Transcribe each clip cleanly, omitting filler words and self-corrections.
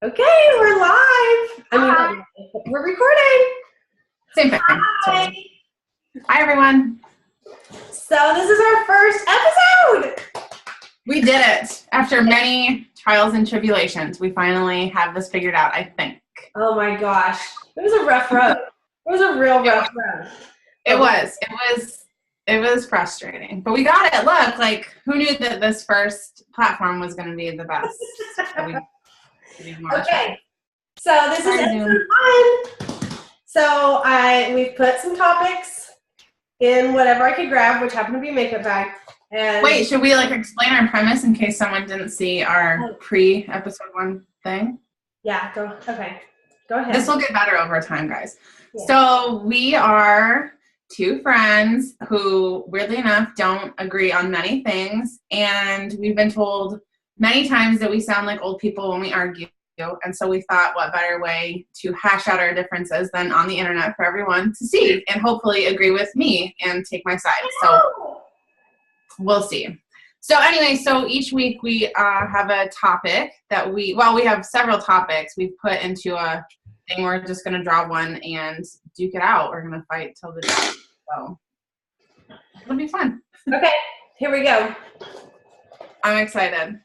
Okay, we're live. We're recording. Same thing. Hi. Hi, everyone. So this is our first episode. We did it. After many trials and tribulations, we finally have this figured out, I think. Oh my gosh. It was a rough road. It was a real rough road. It was frustrating. But we got it. Look, like, who knew that this first platform was going to be the best? Okay. So this is S1E1. So we've put some topics in whatever I could grab, which happened to be a makeup bag. And wait, should we explain our premise in case someone didn't see our pre-episode 1 thing? Yeah, go ahead. This will get better over time, guys. Yeah. So we are 2 friends who, weirdly enough, don't agree on many things, and we've been told many times that we sound like old people when we argue, and so we thought, what better way to hash out our differences than on the internet for everyone to see and hopefully agree with me and take my side. So we'll see. So anyway, so each week we have a topic that we have several topics we've put into a thing. We're just going to draw one and duke it out. We're going to fight till the death. So it'll be fun. Okay, here we go. I'm excited.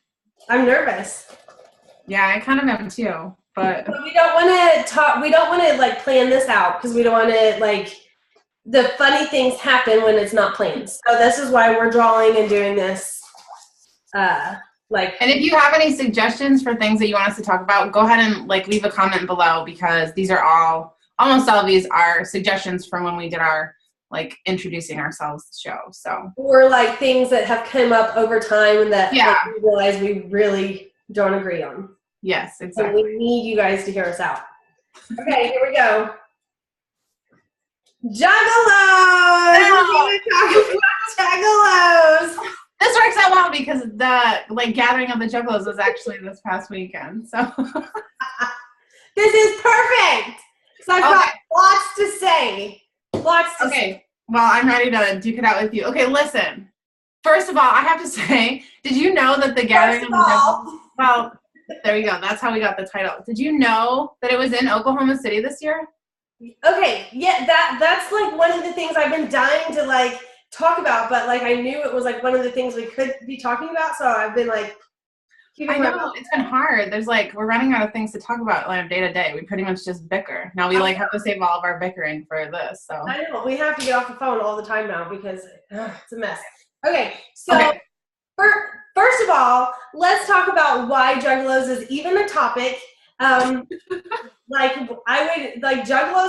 I'm nervous. Yeah, I kind of am too, but we don't want to talk. We don't want to plan this out because we don't want to the funny things happen when it's not planned. So this is why we're drawing and doing this. And if you have any suggestions for things that you want us to talk about, go ahead and leave a comment below, because these are almost all of these are suggestions from when we did our introducing ourselves show. So or things that have come up over time and that we realize we really don't agree on. Yes, exactly. So we need you guys to hear us out. Okay, here we go. Juggalos! We're talking about Juggalos! This works out well because the gathering of the Juggalos was actually this past weekend. So this is perfect! So I've got lots to say. Okay, well, I'm ready to duke it out with you. Okay, listen. First of all, I have to say, did you know that the gathering of the Juggalos... Well, there you go. That's how we got the title. Did you know that it was in Oklahoma City this year? Okay, yeah, that's one of the things I've been dying to talk about, but I knew it was one of the things we could be talking about, so I've been I know, it's been hard. There's we're running out of things to talk about day to day. We pretty much just bicker. Now we have to save all of our bickering for this, so. I know, we have to get off the phone all the time now because it's a mess. Okay, so first of all, let's talk about why Juggalos is even a topic. Juggalos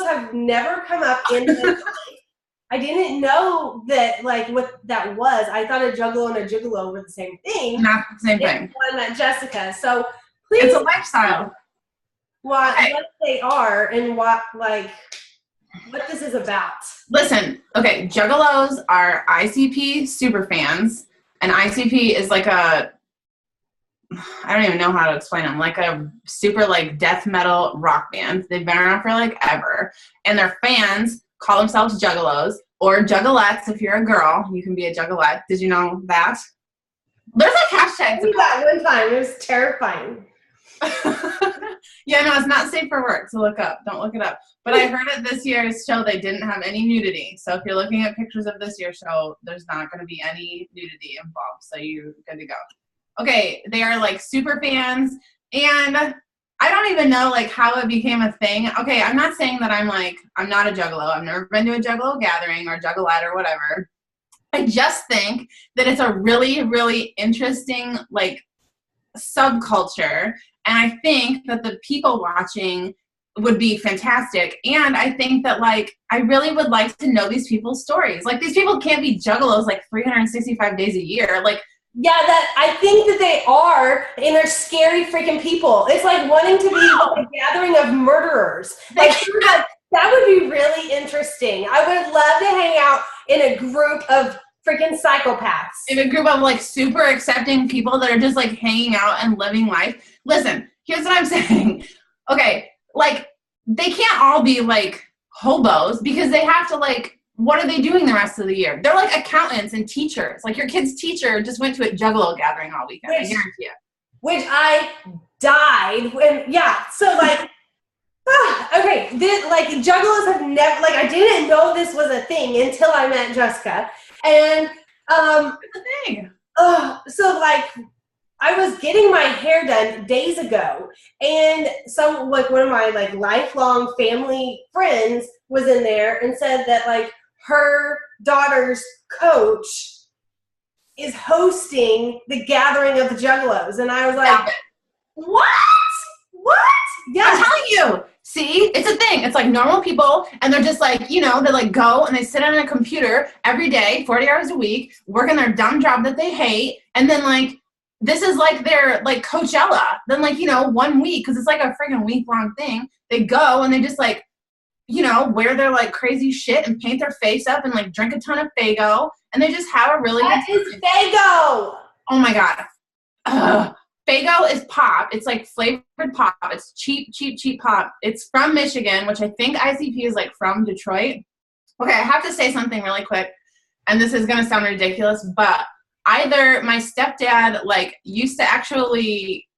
have never come up in the I didn't know that what that was. I thought a juggalo and a gigolo were the same thing. Not the same thing. I met Jessica. So please, it's a lifestyle. What they are and what this is about. Listen, okay, Juggalos are ICP super fans, and ICP is I don't even know how to explain them, a super death metal rock band. They've been around for ever, and their fans call themselves Juggalos or Juggalettes. If you're a girl, you can be a Juggalette. Did you know that? There's hashtags. I that one time. It was terrifying. Yeah, no, it's not safe for work to look up. Don't look it up. But I heard at this year's show they didn't have any nudity. So if you're looking at pictures of this year's show, there's not going to be any nudity involved. So you're good to go. Okay, they are super fans, and I don't even know how it became a thing. Okay, I'm not saying that I'm not a Juggalo. I've never been to a Juggalo gathering or Juggalette or whatever. I just think that it's a really, really interesting subculture, and I think that the people watching would be fantastic. And I think that I really would like to know these people's stories. These people can't be Juggalos 365 days a year. Yeah, I think that they are, and they're scary freaking people. It's wanting to be a gathering of murderers. That would be really interesting. I would love to hang out in a group of freaking psychopaths. In a group of super accepting people that are just hanging out and living life. Listen, here's what I'm saying. Okay, they can't all be hobos, because they have to what are they doing the rest of the year? They're accountants and teachers. Your kid's teacher just went to a Juggalo gathering all weekend. I guarantee you. Which I die died. And yeah, so like, okay, like Juggalos have never, like I didn't know this was a thing until I met Jessica. And It's a thing. so like I was getting my hair done days ago, and some like one of my like lifelong family friends was in there and said that like her daughter's coach is hosting the gathering of the Juggalos, and I was like, what? Yeah, I'm telling you. See, it's a thing. It's like normal people, and they're just like, you know, they like go and they sit on a computer every day, 40 hours a week, working their dumb job that they hate, and then like this is like their like Coachella. Then like, you know, 1 week, because it's like a freaking week-long thing, they go and they just like, you know, wear their like crazy shit and paint their face up and like drink a ton of Faygo, and they just have a really what is Faygo? Oh my god. Faygo is pop. It's like flavored pop. It's cheap pop. It's from Michigan, which I think ICP is like from Detroit. Okay, I have to say something really quick, and this is gonna sound ridiculous, but either my stepdad like used to actually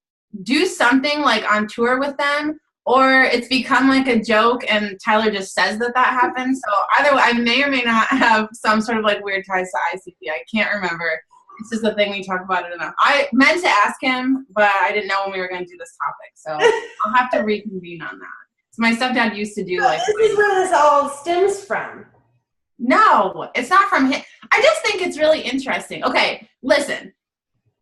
do something like on tour with them, or it's become like a joke and Tyler just says that happened. So either way, I may or may not have some sort of like weird ties to ICP. I can't remember. It's just the thing we talk about it enough. I meant to ask him, but I didn't know when we were going to do this topic. So I'll have to reconvene on that. So my stepdad used to do like... This is where this all stems from. No, it's not from him. I just think it's really interesting. Okay, listen.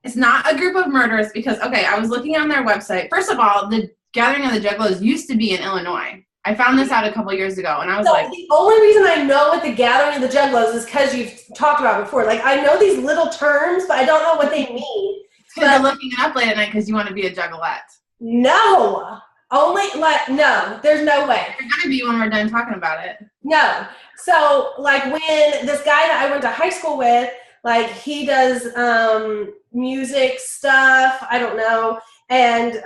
It's not a group of murderers because, okay, I was looking on their website. First of all, the Gathering of the Juggalos used to be in Illinois. I found this out a couple years ago, and I was like... The only reason I know what the Gathering of the Juggalos is because you've talked about it before. Like, I know these little terms, but I don't know what they mean. Because you're looking it up late at night because you want to be a juggalette. No. No, there's no way. You're going to be when we're done talking about it. No. So, like, when this guy that I went to high school with, like, he does music stuff, I don't know, and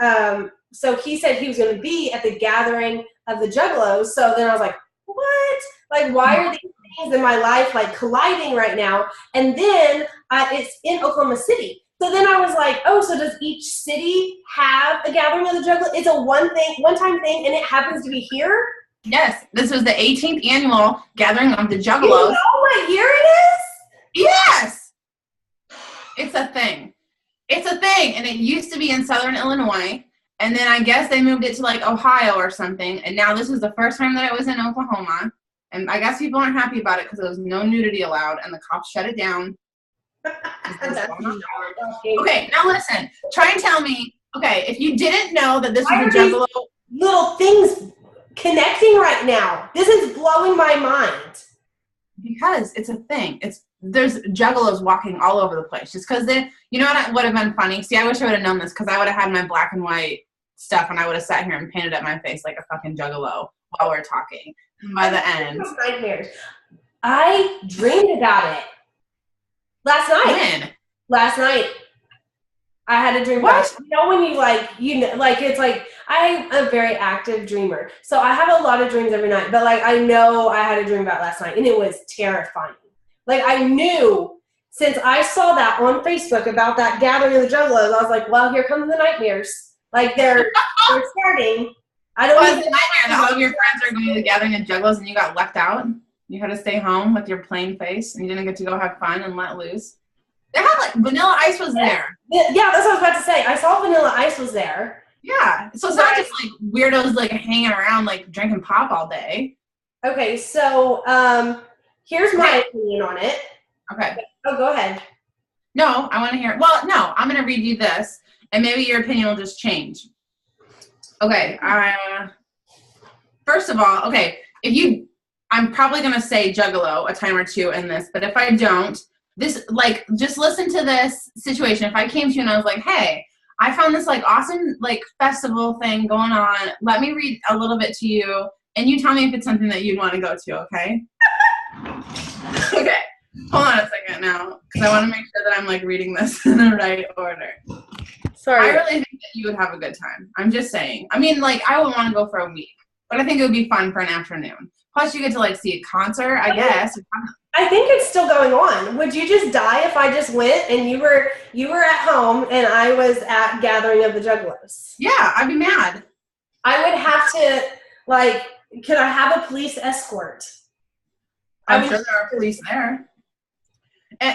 so he said he was going to be at the Gathering of the Juggalos. So then I was like, what? Like, why are these things in my life, like, colliding right now? And then it's in Oklahoma City. So then I was like, oh, so does each city have a Gathering of the Juggalos? It's a one-time thing, and it happens to be here? Yes, this was the 18th annual Gathering of the Juggalos. You know what year it is? Yes! It's a thing. It's a thing, and it used to be in Southern Illinois, and then I guess they moved it to, like, Ohio or something, and now this is the first time that it was in Oklahoma, and I guess people aren't happy about it because there was no nudity allowed, and the cops shut it down. Okay, now listen. Try and tell me, okay, if you didn't know that this was a Juggalo... little things connecting right now. This is blowing my mind. Because it's a thing. There's Juggalos walking all over the place. Just because they, you know what would have been funny? See, I wish I would have known this because I would have had my black and white stuff and I would have sat here and painted up my face like a fucking Juggalo while we're talking. And by the end, nightmares. I dreamed about it last night. When? Last night. I had a dream about it. You know when it's like I'm a very active dreamer. So I have a lot of dreams every night, but like I know I had a dream about last night and it was terrifying. Like I knew since I saw that on Facebook about that Gathering of the Juggalos, I was like, well, here come the nightmares. Like they're starting. I don't know. The nightmare that all of your friends are going to the Gathering of Juggalos and you got left out. You had to stay home with your plain face and you didn't get to go have fun and let loose. They had like Vanilla Ice was there. Yeah, that's what I was about to say. I saw Vanilla Ice was there. Yeah. So it's not just like weirdos like hanging around like drinking pop all day. Okay, so here's my opinion on it. Okay. Oh, go ahead. No, I want to hear it. Well, no, I'm going to read you this and maybe your opinion will just change. Okay. First of all, okay, I'm probably going to say Juggalo a time or two in this, but if I don't, this, like, just listen to this situation. If I came to you and I was like, hey, I found this, like, awesome, like, festival thing going on. Let me read a little bit to you, and you tell me if it's something that you'd want to go to, okay? Okay. Hold on a second now, because I want to make sure that I'm, like, reading this in the right order. Sorry. I really think that you would have a good time. I'm just saying. I mean, like, I would want to go for a week, but I think it would be fun for an afternoon. Plus, you get to, like, see a concert, I guess. I think it's still going on. Would you just die if I just went and you were at home and I was at Gathering of the Juggalos? Yeah, I'd be mad. I would have to, like, could I have a police escort? I'm sure there are police there.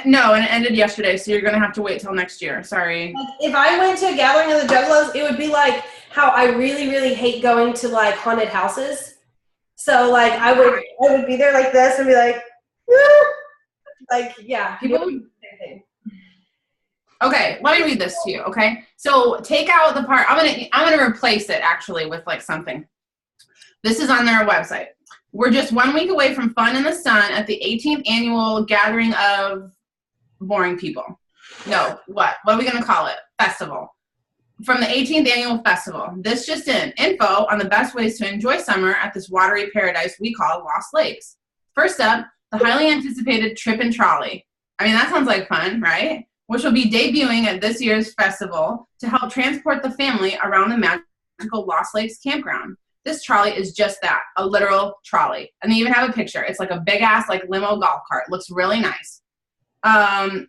No, and it ended yesterday, so you're going to have to wait till next year. Sorry. Like, if I went to a Gathering of the Juggalos, it would be like how I really, really hate going to, like, haunted houses. So, like, I would be there like this and be like, like, yeah. People would. Okay, let me read this to you, okay? So take out the part, I'm gonna replace it actually with like something. This is on their website. We're just 1 week away from fun in the sun at the 18th annual gathering of boring people. No, what are we gonna call it? Festival. From the 18th annual festival. This just in, info on the best ways to enjoy summer at this watery paradise we call Lost Lakes. First up, the highly anticipated Trippin Trolley. I mean, that sounds like fun, right? Which will be debuting at this year's festival to help transport the family around the magical Lost Lakes campground. This trolley is just that, a literal trolley. And they even have a picture. It's like a big-ass like limo golf cart. Looks really nice.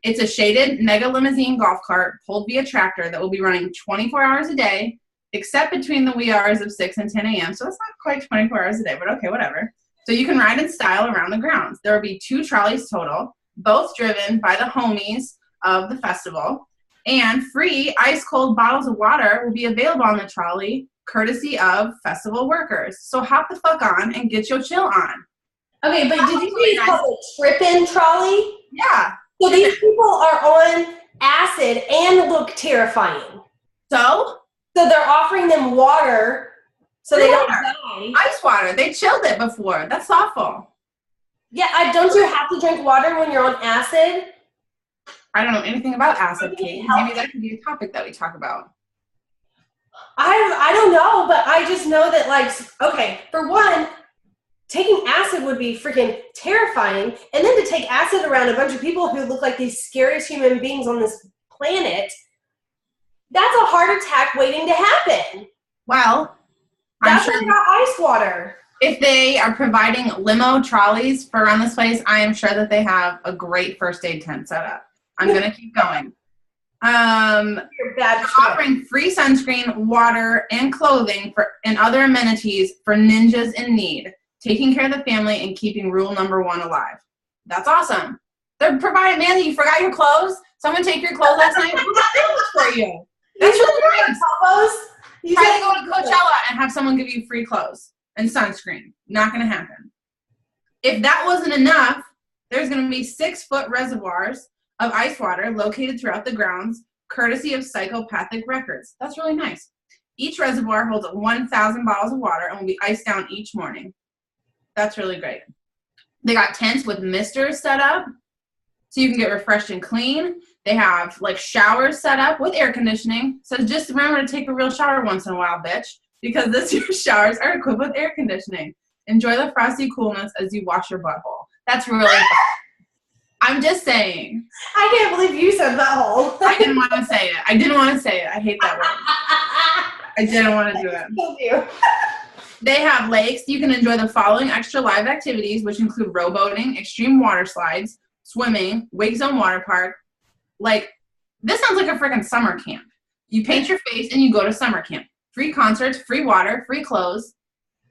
It's a shaded mega limousine golf cart pulled via tractor that will be running 24 hours a day, except between the wee hours of 6 and 10 a.m. So it's not quite 24 hours a day, but okay, whatever. So you can ride in style around the grounds. There will be 2 trolleys total, both driven by the homies of the festival, and free ice-cold bottles of water will be available on the trolley, courtesy of festival workers. So hop the fuck on and get your chill on. Okay, but did you say it's called a Trippin Trolley? Yeah. So these people are on acid and look terrifying. So they're offering them water so they don't die. Ice water. They chilled it before. That's awful. Yeah, don't you have to drink water when you're on acid? I don't know anything about acid, Kate. Maybe that could be a topic that we talk about. I don't know, but I just know that, like, okay, for one, taking acid would be freaking terrifying, and then to take acid around a bunch of people who look like these scariest human beings on this planet, that's a heart attack waiting to happen. Well, that's why they got ice water. If they are providing limo trolleys for around this place, I am sure that they have a great first aid tent set up. I'm going to keep going. They're offering free sunscreen, water, and clothing and other amenities for ninjas in need, taking care of the family and keeping rule number 1 alive. That's awesome. They're providing, man, you forgot your clothes? Someone take your clothes last night? Who got things for you? That's really nice. Try to go to Coachella and have someone give you free clothes and sunscreen. Not going to happen. If that wasn't enough, there's going to be 6-foot reservoirs of ice water located throughout the grounds, courtesy of Psychopathic Records. That's really nice. Each reservoir holds 1,000 bottles of water and will be iced down each morning. That's really great. They got tents with misters set up so you can get refreshed and clean. They have like showers set up with air conditioning. So just remember to take a real shower once in a while, bitch, because this year's showers are equipped with air conditioning. Enjoy the frosty coolness as you wash your butthole. That's really fun. I'm just saying. I can't believe you said that whole. I didn't want to say it. I hate that word. I didn't want to do it. Thank you. They have lakes. You can enjoy the following extra live activities, which include rowboating, extreme water slides, swimming, wake zone water park. Like, this sounds like a freaking summer camp. You paint your face and you go to summer camp. Free concerts, free water, free clothes,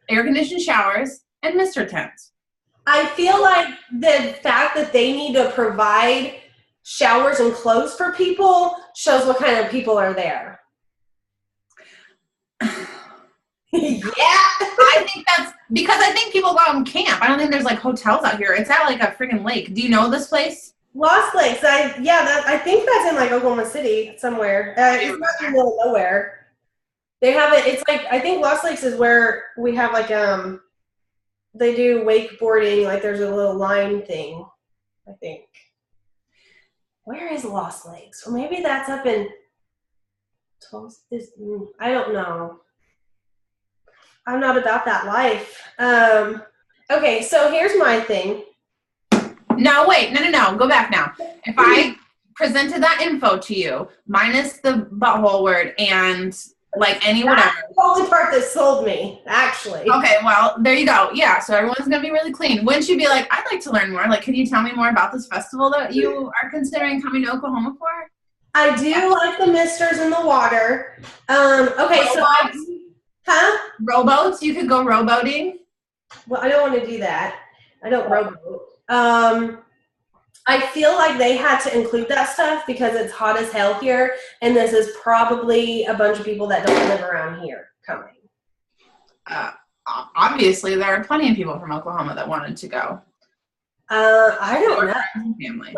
air-conditioned showers, and mister tents. I feel like the fact that they need to provide showers and clothes for people shows what kind of people are there. Yeah. I think that's because I think people go out and camp. I don't think there's like hotels out here. It's at like a freaking lake. Do you know this place? Lost Lakes. I think that's in like Oklahoma City somewhere. It's not in the middle of nowhere. They have it. It's like, I think Lost Lakes is where we have like, they do wakeboarding, like there's a little line thing, I think. Where is Lost Lakes? Or maybe that's up in I don't know. I'm not about that life. Okay, so here's my thing. No, wait. No. Go back now. If I presented that info to you, minus the butthole word and like any whatever. That's the only part that sold me, actually. Okay, well, there you go. Yeah, so everyone's going to be really clean. Wouldn't you be like, I'd like to learn more? Like, can you tell me more about this festival that you are considering coming to Oklahoma for? I do like the misters in the water. Okay, Rowboats? You could go rowboating? Well, I don't want to do that. I don't rowboat. I feel like they had to include that stuff because it's hot as hell here, and this is probably a bunch of people that don't live around here coming. Obviously, there are plenty of people from Oklahoma that wanted to go. I don't know. Family.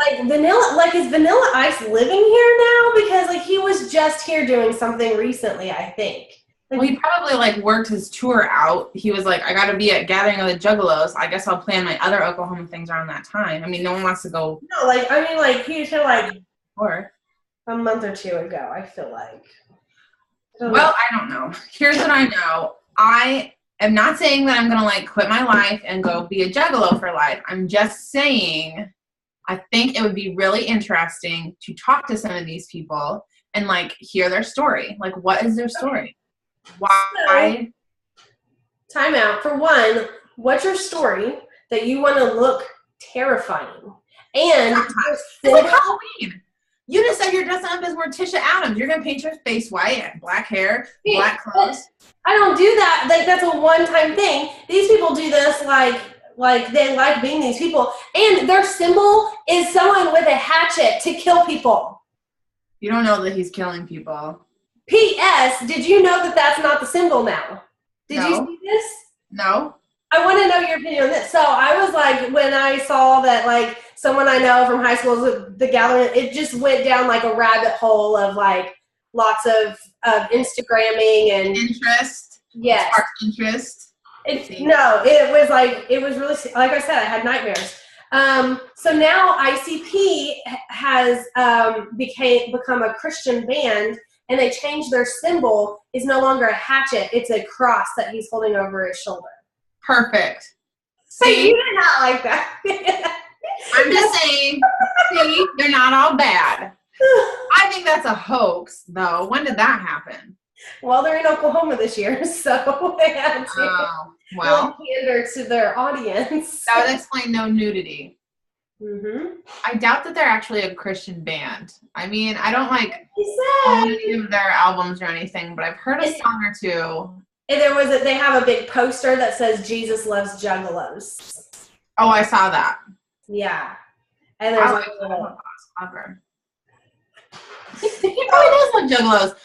Is Vanilla Ice living here now? Because like he was just here doing something recently, I think. Well, he probably like worked his tour out. He was like, I got to be at Gathering of the Juggalos. I guess I'll plan my other Oklahoma things around that time. I mean, no one wants to go. No, he was here like or a month or two ago. I feel like. I don't know. Here's what I know. I am not saying that I'm gonna like quit my life and go be a Juggalo for life. I'm just saying, I think it would be really interesting to talk to some of these people and like hear their story. Like, what is their story? Why? So, time out. For one, what's your story that you want to look terrifying? And it's like Halloween. You just said you're dressing up as Morticia Adams. You're going to paint your face white and black hair, black clothes. I don't do that. Like, that's a one-time thing. These people do this like they like being these people. And their symbol is someone with a hatchet to kill people. You don't know that he's killing people. P.S. Did you know that that's not the symbol now? Did you see this? No. I want to know your opinion on this. So I was like, when I saw that, like, someone I know from high school was the gathering, it just went down like a rabbit hole of like lots of Instagramming and interest. Yes. Sparked interest. It was really, like I said, I had nightmares. So now ICP has become a Christian band, and they changed their symbol. It's no longer a hatchet; it's a cross that he's holding over his shoulder. Perfect. See, you did not like that. I'm just saying. See, they're not all bad. I think that's a hoax, though. When did that happen? Well, they're in Oklahoma this year, so they had to pander to their audience. That would explain no nudity. Mm-hmm. I doubt that they're actually a Christian band. I mean, I don't like any of their albums or anything, but I've heard a song or two. And they have a big poster that says Jesus loves Juggalos. Oh, I saw that. Yeah. And there's clever. He probably does love Juggalos.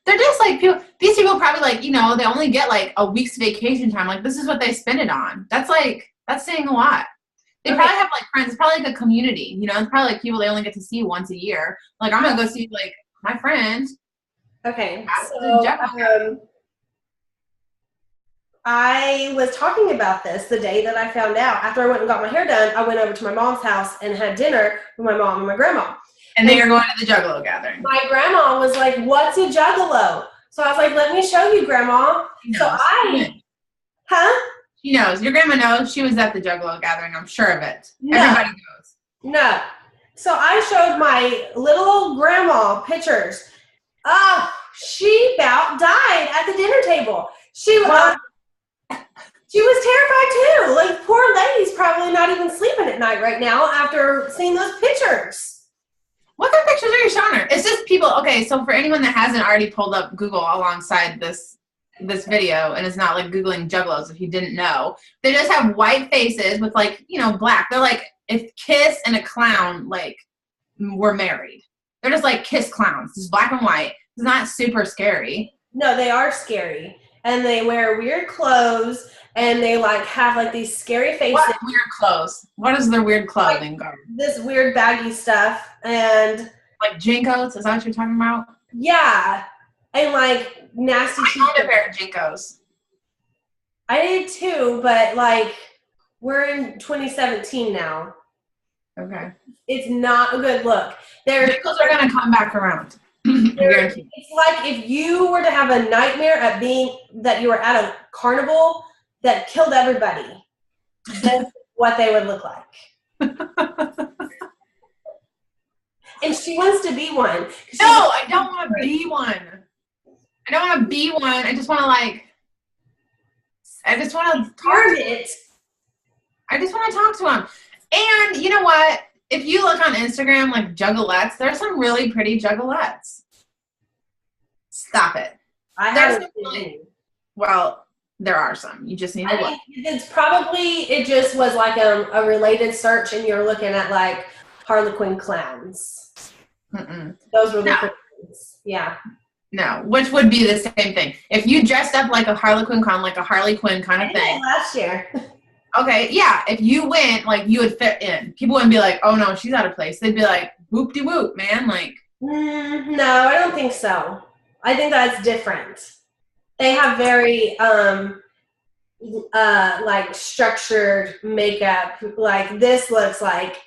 They're just like people. These people probably like, they only get like a week's vacation time. Like, this is what they spend it on. That's saying a lot. They probably have like friends. It's probably like a community. It's probably like people they only get to see once a year. Like, I'm gonna go see like my friend. Okay. So I was talking about this the day that I found out. After I went and got my hair done, I went over to my mom's house and had dinner with my mom and my grandma. And then you're going to the Juggalo gathering. My grandma was like, "What's a Juggalo?" So I was like, "Let me show you, Grandma." She knows. Your grandma knows. She was at the Juggalo gathering. I'm sure of it. No. Everybody knows. No. So I showed my little old grandma pictures. She about died at the dinner table. She was terrified too. Like, poor lady's probably not even sleeping at night right now after seeing those pictures. What kind of pictures are you showing her? It's just people. Okay, so for anyone that hasn't already pulled up Google alongside this video and is not like Googling Juggalos, if you didn't know, they just have white faces with like, black. They're like if Kiss and a clown like were married. They're just like Kiss clowns, just black and white. It's not super scary. No, they are scary. And they wear weird clothes, and they like have like these scary faces. What weird clothes? What is their weird clothing? Like, this weird baggy stuff, and like Jinkos. Is that what you're talking about? Yeah, and like nasty. I owned a pair of Jinkos. I did too, but like we're in 2017 now. Okay. It's not a good look. Jinkos are gonna come back around. It's like if you were to have a nightmare at that you were at a carnival that killed everybody. That's what they would look like. And she wants to be one. No, I don't want to be one. I don't want to be one. I just want to I just want to talk to it. I just want to talk to them. And you know what? If you look on Instagram, like juggalettes, there's some really pretty juggalettes. Stop it. Well, there are some. You just need to look. It's probably, it just was like a related search and you're looking at like Harlequin clowns. Those were the things. Yeah. No, which would be the same thing. If you dressed up like a Harlequin clown, like a Harley Quinn kind of thing. Last year. Okay, yeah. If you went, like, you would fit in. People wouldn't be like, oh, no, she's out of place. They'd be like, whoop-de-whoop, man. Like, no, I don't think so. I think that's different. They have very, like, structured makeup. Like, this looks like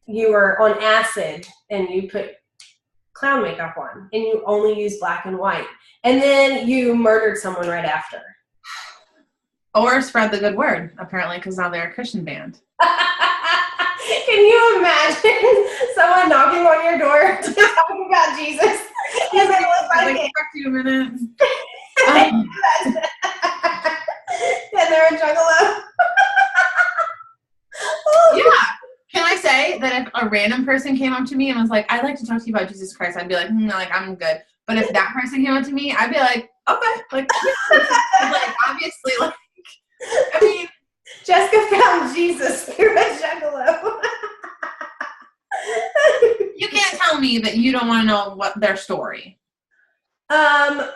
you were on acid and you put clown makeup on and you only use black and white. And then you murdered someone right after. Or spread the good word, apparently, because now they're a Christian band. Can you imagine someone knocking on your door to talk about Jesus? And they look like talk to you a minute. And they're a juggalo. Yeah. Can I say that if a random person came up to me and was like, I'd like to talk to you about Jesus Christ, I'd be like, I'm good. But if that person came up to me, I'd be like, okay. Like obviously, like, I mean, Jessica found Jesus through a juggalo. You can't tell me that you don't want to know what their story. If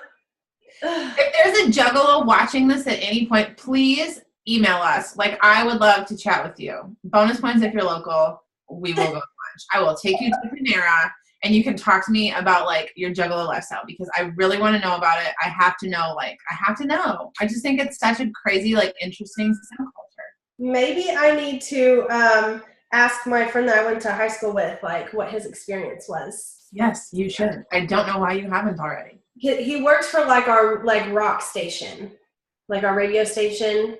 there's a juggalo watching this at any point, please email us. Like, I would love to chat with you. Bonus points if you're local. We will go to lunch. I will take you to Panera, and you can talk to me about, like, your juggalo lifestyle because I really want to know about it. I have to know. I just think it's such a crazy, like, interesting subculture. Maybe I need to ask my friend that I went to high school with, like, what his experience was. Yes, you should. I don't know why you haven't already. He works for, like, our, like, rock station, like, our radio station.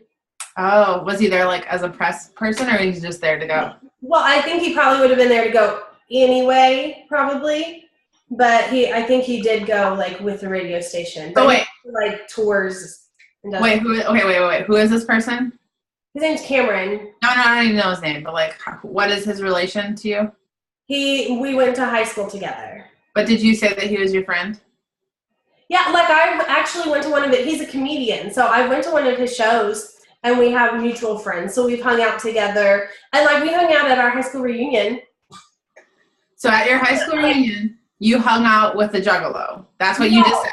Oh, was he there, like, as a press person, or he's just there to go? Well, I think he probably would have been there to go anyway, probably. But I think he did go, like, with the radio station. But wait. Like, tours. Wait. Who is this person? His name's Cameron. No, I don't even know his name, but, like, what is his relation to you? We went to high school together. But did you say that he was your friend? Yeah, like, I actually went to he's a comedian, so I went to one of his shows, and we have mutual friends, so we've hung out together. And, like, we hung out at our high school reunion. So at your high school reunion, you hung out with the Juggalo. That's what you just said.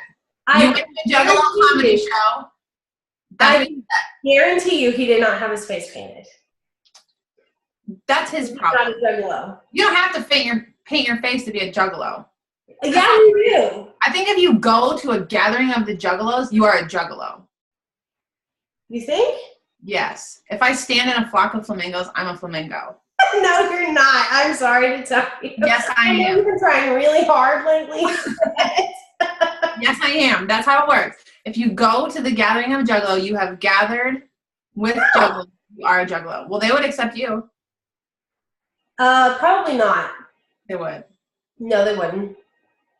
You went to a Juggalo comedy show. I guarantee you he did not have his face painted. That's his problem. He's not a Juggalo. You don't have to paint your face to be a Juggalo. Yeah, you do. I think if you go to a gathering of the Juggalos, you are a Juggalo. You think? Yes. If I stand in a flock of flamingos, I'm a flamingo. No, you're not. I'm sorry to tell you. Yes, I am. You've been trying really hard lately. Yes, I am. That's how it works. If you go to the gathering of a Juggalo, you have gathered with Juggalos. You are a Juggalo. Well, they would accept you. Probably not. They would. No, they wouldn't.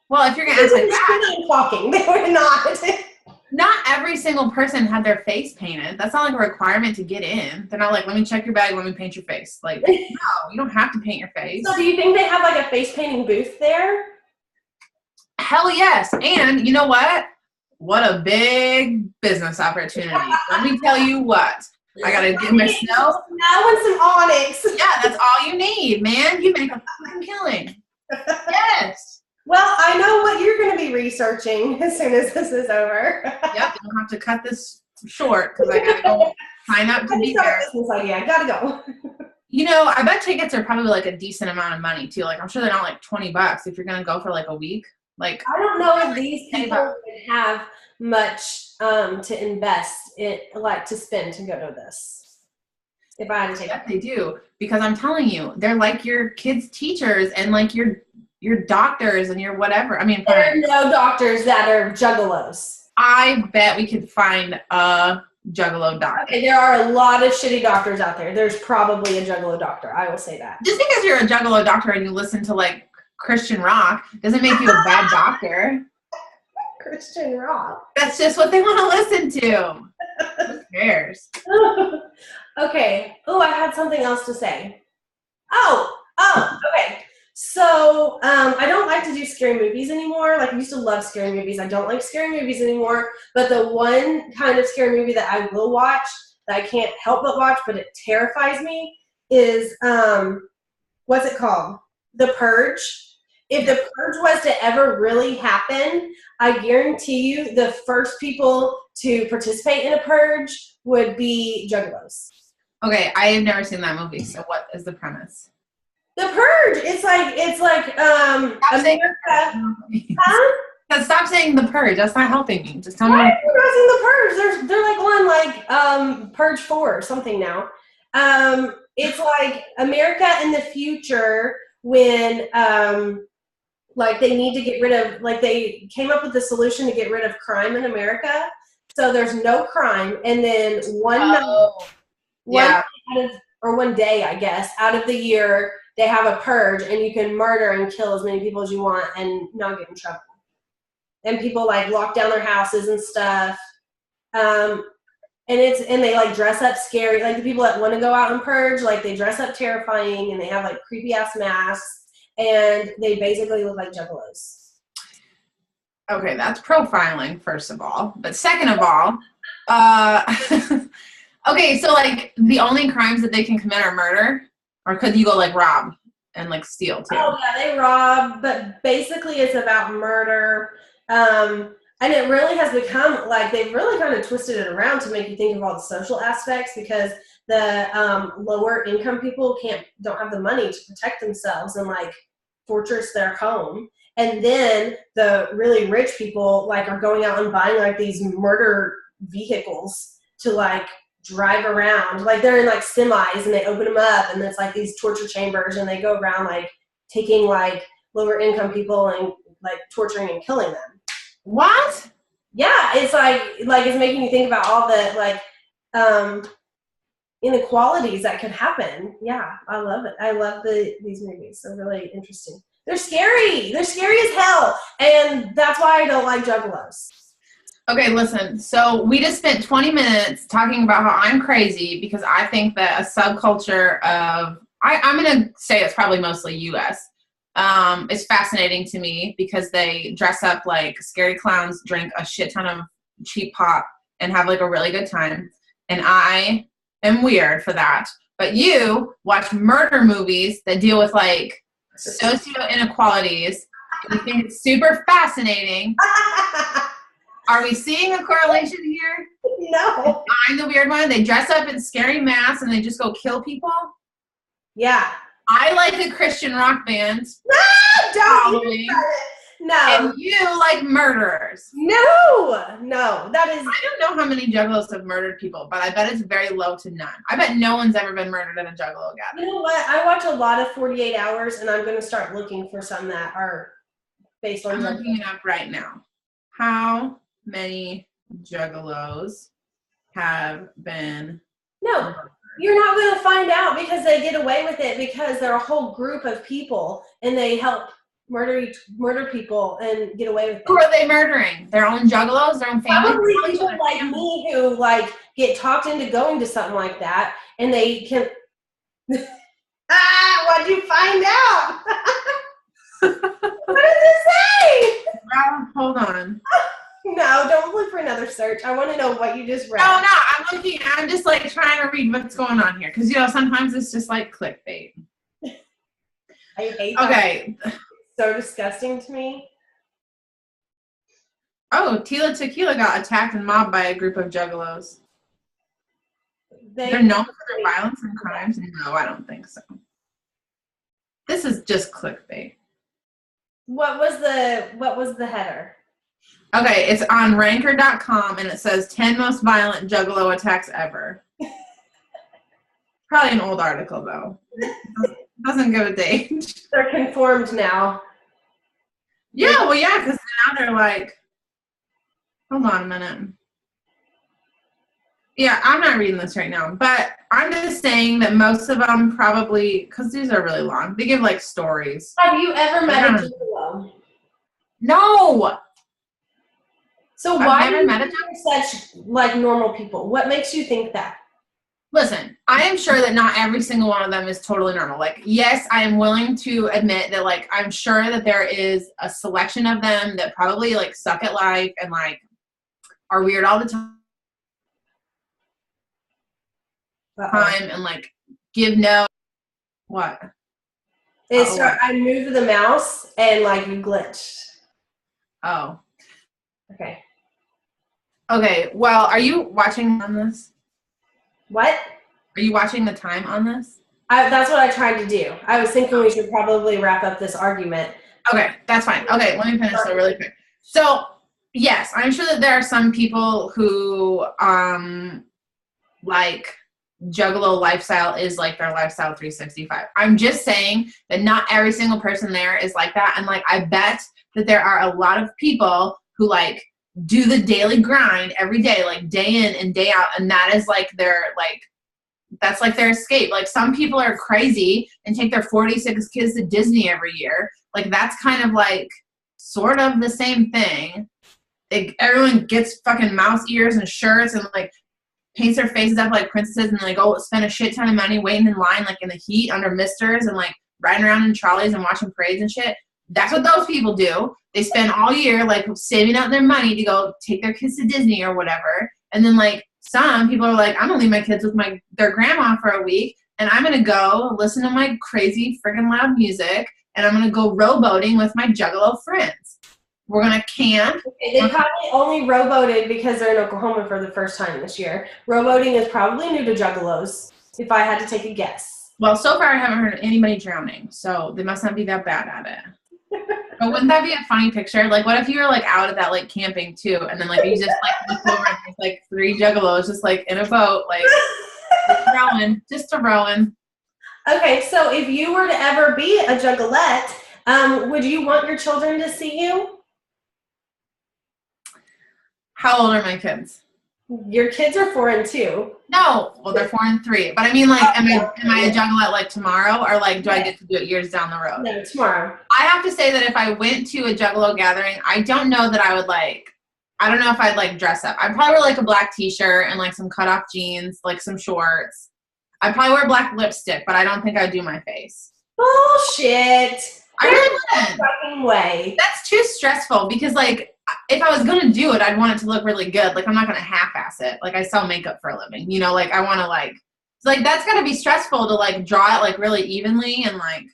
Well, if you're going to ask like that. Talking. They would not. Not every single person had their face painted. That's not like a requirement to get in. They're not like, let me check your bag, let me paint your face. Like, no, you don't have to paint your face. So do you think they have like a face painting booth there? Hell yes. And you know what? What a big business opportunity. Let me tell you what. I got to get my snow. Now and some onyx. Yeah, that's all you need, man. You make a fucking killing. Yes. Well, I know what you're going to be researching as soon as this is over. Yep, you don't have to cut this short because I got to go sign up to be there. Business idea. I got to go. You know, I bet tickets are probably like a decent amount of money too. Like, I'm sure they're not like $20 if you're going to go for like a week. Like, I don't know if these people would have much to invest in, like to spend to go to this. If I had to take it. They do, because I'm telling you, they're like your kids' teachers and like your doctors and your whatever. I mean, there are no doctors that are juggalos. I bet we could find a juggalo doctor. Okay, there are a lot of shitty doctors out there. There's probably a juggalo doctor. I will say that. Just because you're a juggalo doctor and you listen to like Christian rock doesn't make you a bad doctor. Christian rock. That's just what they want to listen to. Who cares? Okay. Oh, I had something else to say. Okay. So, I don't like to do scary movies anymore. Like, I used to love scary movies. I don't like scary movies anymore. But the one kind of scary movie that I will watch, that I can't help but watch, but it terrifies me, is, what's it called? The Purge. If the Purge was to ever really happen, I guarantee you the first people to participate in a Purge would be Juggalos. Okay, I have never seen that movie, so what is the premise? The Purge. It's like America. Huh? Stop saying the Purge. That's not helping me. Just tell me. Why are you not seeing the Purge? They're like on Purge 4 or something now. It's like America in the future when like they need to get rid of, like they came up with the solution to get rid of crime in America. So there's no crime, and then one day, I guess, out of the year, they have a purge, and you can murder and kill as many people as you want and not get in trouble. And people like lock down their houses and stuff. And they like dress up scary. Like the people that want to go out and purge, like they dress up terrifying, and they have like creepy ass masks, and they basically look like Juggalos. Okay, that's profiling, first of all. But second of all, okay, so like the only crimes that they can commit are murder, or could you go like rob and like steal too? Oh yeah, they rob, but basically it's about murder. And it really has become like they've really kind of twisted it around to make you think of all the social aspects, because the lower income people don't have the money to protect themselves and like fortress their home. And then the really rich people like are going out and buying like these murder vehicles to like drive around. Like they're in like semis, and they open them up, and it's like these torture chambers, and they go around like taking like lower income people and like torturing and killing them. What? Yeah, it's like it's making you think about all the like inequalities that could happen. Yeah, I love it. I love these movies. They're really interesting. They're scary. They're scary as hell. And that's why I don't like Juggalos. Okay, listen. So we just spent 20 minutes talking about how I'm crazy because I think that a subculture of, I'm going to say it's probably mostly U.S., is fascinating to me because they dress up like scary clowns, drink a shit ton of cheap pop, and have like a really good time. And I am weird for that. But you watch murder movies that deal with like socio inequalities. You think it's super fascinating. Are we seeing a correlation here? No. I'm the weird one. They dress up in scary masks and they just go kill people? Yeah. I like a Christian rock band. Don't even start it. No. And you like murderers. No, that is. I don't know how many Juggalos have murdered people, but I bet it's very low to none. I bet no one's ever been murdered at a Juggalo gathering. You know what? I watch a lot of 48 Hours, and I'm going to start looking for some that are based on. I'm looking it up right now. How many Juggalos have been? No, you're not going to find out because they get away with it because they're a whole group of people, and they help murder people and get away with it. Who are they murdering? Their own Juggalos? Their own family? Probably people like me who like get talked into going to something like that, and they can. What'd you find out? What does it say? Hold on. No, don't look for another search. I want to know what you just read. No, I'm just like trying to read what's going on here because sometimes it's just like clickbait. I hate that. Okay. So disgusting to me. Oh, Tila Tequila got attacked and mobbed by a group of Juggalos. They're known for their violence and crimes? No, I don't think so. This is just clickbait. What was the header? Okay, it's on ranker.com and it says 10 most violent Juggalo attacks ever. Probably an old article though. Doesn't give a date. They're conformed now. Yeah, well, yeah, because now they're like, hold on a minute. Yeah, I'm not reading this right now, but I'm just saying that most of them probably, because these are really long, they give like stories. Have you ever met a Juggalo? No! So why do you think they're such like normal people? What makes you think that? Listen, I am sure that not every single one of them is totally normal. Like, yes, I am willing to admit that, like, I'm sure that there is a selection of them that probably, like, suck at life and, like, are weird all the time and, like, give no... What? I moved the mouse and, like, you glitched. Oh. Okay. Okay, well, are you watching on this? What? Are you watching the time on this? That's what I tried to do. I was thinking we should probably wrap up this argument. Okay, that's fine. Okay, let me finish though really quick. So, yes, I'm sure that there are some people who, like, Juggalo lifestyle is like their lifestyle 365. I'm just saying that not every single person there is like that. And, like, I bet that there are a lot of people who, like, do the daily grind every day, like, day in and day out. And that is, like, their, like, that's like their escape. Like, some people are crazy and take their 46 kids to Disney every year. Like, that's kind of like sort of the same thing. Everyone gets fucking mouse ears and shirts and, like, paints their faces up like princesses and, like, go spend a shit ton of money waiting in line, like, in the heat under misters and, like, riding around in trolleys and watching parades and shit. That's what those people do. They spend all year, like, saving up their money to go take their kids to Disney or whatever. And then, like, some people are like, I'm going to leave my kids with their grandma for a week, and I'm going to go listen to my crazy friggin' loud music, and I'm going to go rowboating with my Juggalo friends. We're going to camp. Okay, they probably only rowboated because they're in Oklahoma for the first time this year. Rowboating is probably new to Juggalos, if I had to take a guess. Well, so far I haven't heard anybody drowning, so they must not be that bad at it. But wouldn't that be a funny picture? Like, what if you were, like, out at that, like, camping, too, and then, like, you just, like, look over and there's, like, 3 Juggalos just, like, in a boat, like, just a rowing. Okay, so if you were to ever be a Juggalette, would you want your children to see you? How old are my kids? Your kids are 4 and 2. No, well, they're 4 and 3. But I mean, like, am I a Juggalette, like, tomorrow, or, like, do I get to do it years down the road? No, tomorrow. I have to say that if I went to a Juggalo gathering, I don't know that I would, like, I don't know if I'd, like, dress up. I'd probably wear, like, a black t-shirt and, like, some cut-off jeans, like, some shorts. I'd probably wear black lipstick, but I don't think I'd do my face. Bullshit. I really wouldn't. Fucking way. That's too stressful because, like, if I was going to do it, I'd want it to look really good. Like, I'm not going to half-ass it. Like, I sell makeup for a living. You know, like, I want to, like, that's got to be stressful to, like, draw it, like, really evenly and, like,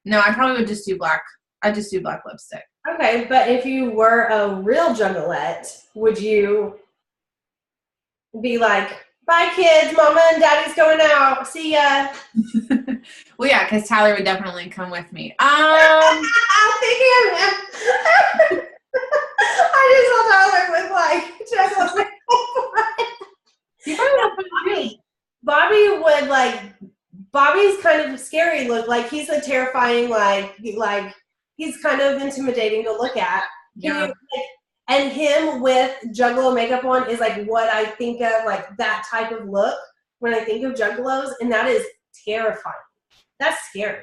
no, I probably would just do black. I'd just do black lipstick. Okay, but if you were a real Juggalette, would you be like, bye, kids, Mama and Daddy's going out. See ya. Well, yeah, because Tyler would definitely come with me. I'm thinking of him. I just saw Tyler with, like, Juggalette. Bobby would, like, Bobby's kind of scary look. Like, he's a terrifying, like he's kind of intimidating to look at. Yeah. And him with Juggalo makeup on is, like, what I think of, like, that type of look when I think of Juggalos, and that is terrifying. That's scary.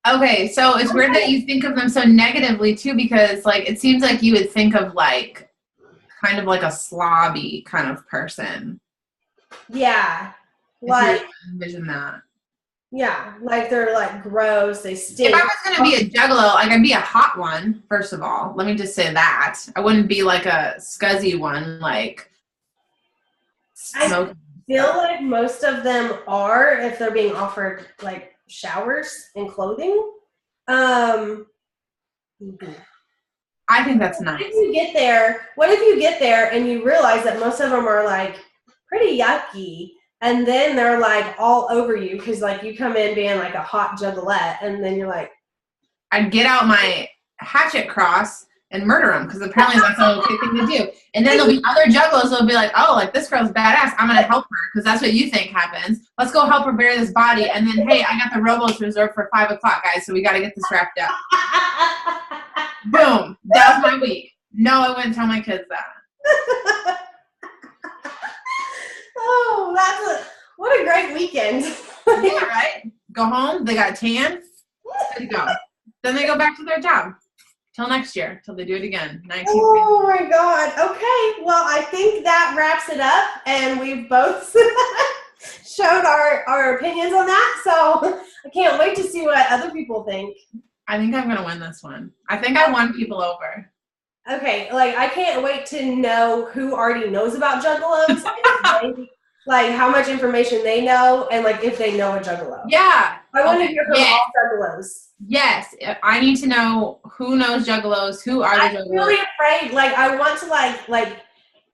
Okay, so it's weird that you think of them so negatively, too, because, like, it seems like you would think of, like, kind of like a slobby kind of person. Yeah. Like, envision that. Yeah, like, they're, like, gross, they stink. If I was going to be a Juggalo, like, I'd be a hot one, first of all. Let me just say that. I wouldn't be, like, a scuzzy one, like, I feel like most of them are, if they're being offered, like, showers and clothing. I think that's nice. What if you get there and you realize that most of them are, like, pretty yucky, and then they're, like, all over you because, like, you come in being, like, a hot Juggalette, and then you're like... I'd get out my hatchet cross and murder them because apparently that's an okay thing to do. And then there'll be other Juggalos that'll be like, oh, like, this girl's badass. I'm going to help her because that's what you think happens. Let's go help her bury this body. And then, hey, I got the rowboats reserved for 5 o'clock, guys, so we got to get this wrapped up. Boom. That was my week. No, I wouldn't tell my kids that. Oh, what a great weekend. Yeah, right? Go home. They got tan. Good to go. Then they go back to their job. till next year, till they do it again. Oh my God. Okay. Well, I think that wraps it up, and we've both showed our opinions on that. So I can't wait to see what other people think. I think I'm gonna win this one. I think I won people over. Okay, like I can't wait to know who already knows about Juggalos, and like how much information they know, and like if they know a Juggalo. Yeah, I want to hear from all Juggalos. Yes, I need to know who knows Juggalos, who are the Juggalos. I'm really afraid. Like I want to like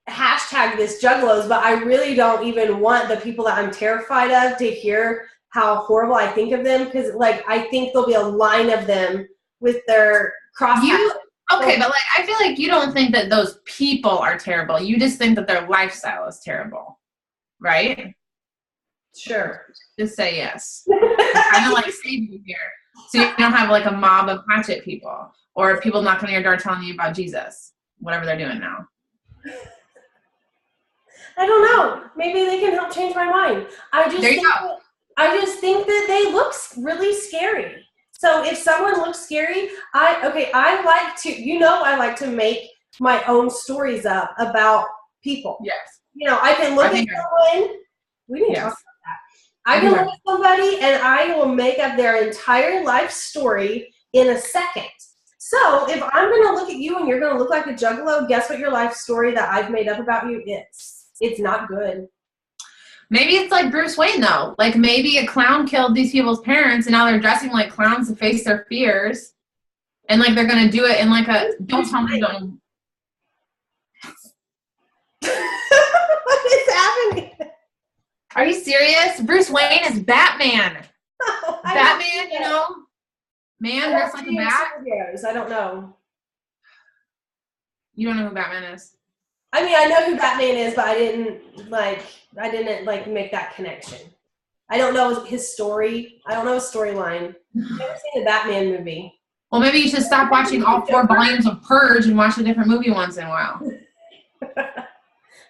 hashtag this Juggalos, but I really don't even want the people that I'm terrified of to hear how horrible I think of them, because like I think there'll be a line of them with their cross. Okay, but like I feel like you don't think that those people are terrible. You just think that their lifestyle is terrible, right? Sure. Just say yes. I'm gonna like save you here, so you don't have like a mob of hatchet people or people knocking on your door telling you about Jesus, whatever they're doing now. I don't know. Maybe they can help change my mind. I just think that they look really scary. So if someone looks scary, I like to, I like to make my own stories up about people. Yes. I can look at someone. We didn't talk about that. I can look at somebody and I will make up their entire life story in a second. So if I'm going to look at you and you're going to look like a Juggalo, guess what your life story that I've made up about you is? It's not good. Maybe it's like Bruce Wayne, though. Like, maybe a clown killed these people's parents, and now they're dressing like clowns to face their fears. And, like, they're going to do it in, like, a... Don't tell me don't... What is happening? Are you serious? Bruce Wayne is Batman. Oh, Batman, man dressed like a bat. I don't know. You don't know who Batman is? I mean, I know who Batman is, but I didn't make that connection. I don't know his story. I don't know his storyline. I've never seen a Batman movie. Well, maybe you should stop watching all 4 volumes of Purge and watch a different movie once in a while.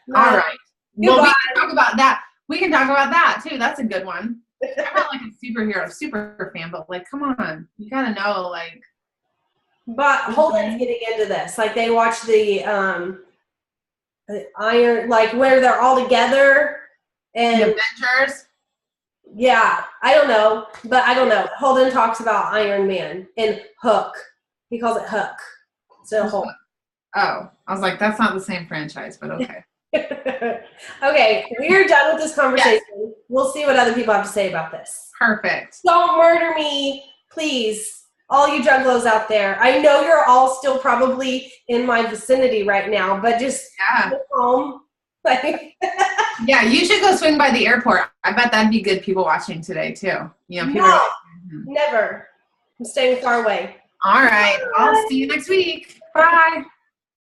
No. All right. Well, we can talk about that. We can talk about that, too. That's a good one. I'm not like a superhero super fan, but, like, come on. You got to know, like... But Holden's getting into this. Like, they watch the Iron, like, where they're all together. And the Avengers? Yeah. I don't know. But I don't know. Holden talks about Iron Man and Hook. He calls it Hook. So Hulk. Oh. I was like, that's not the same franchise, but okay. Okay, we're done with this conversation. Yes. We'll see what other people have to say about this. Perfect. Don't murder me, please. All you Juggalos out there. I know you're all still probably in my vicinity right now, but just go home. Yeah, you should go swing by the airport. I bet that'd be good people watching today, too. Never. I'm staying far away. All right. Bye. I'll see you next week. Bye.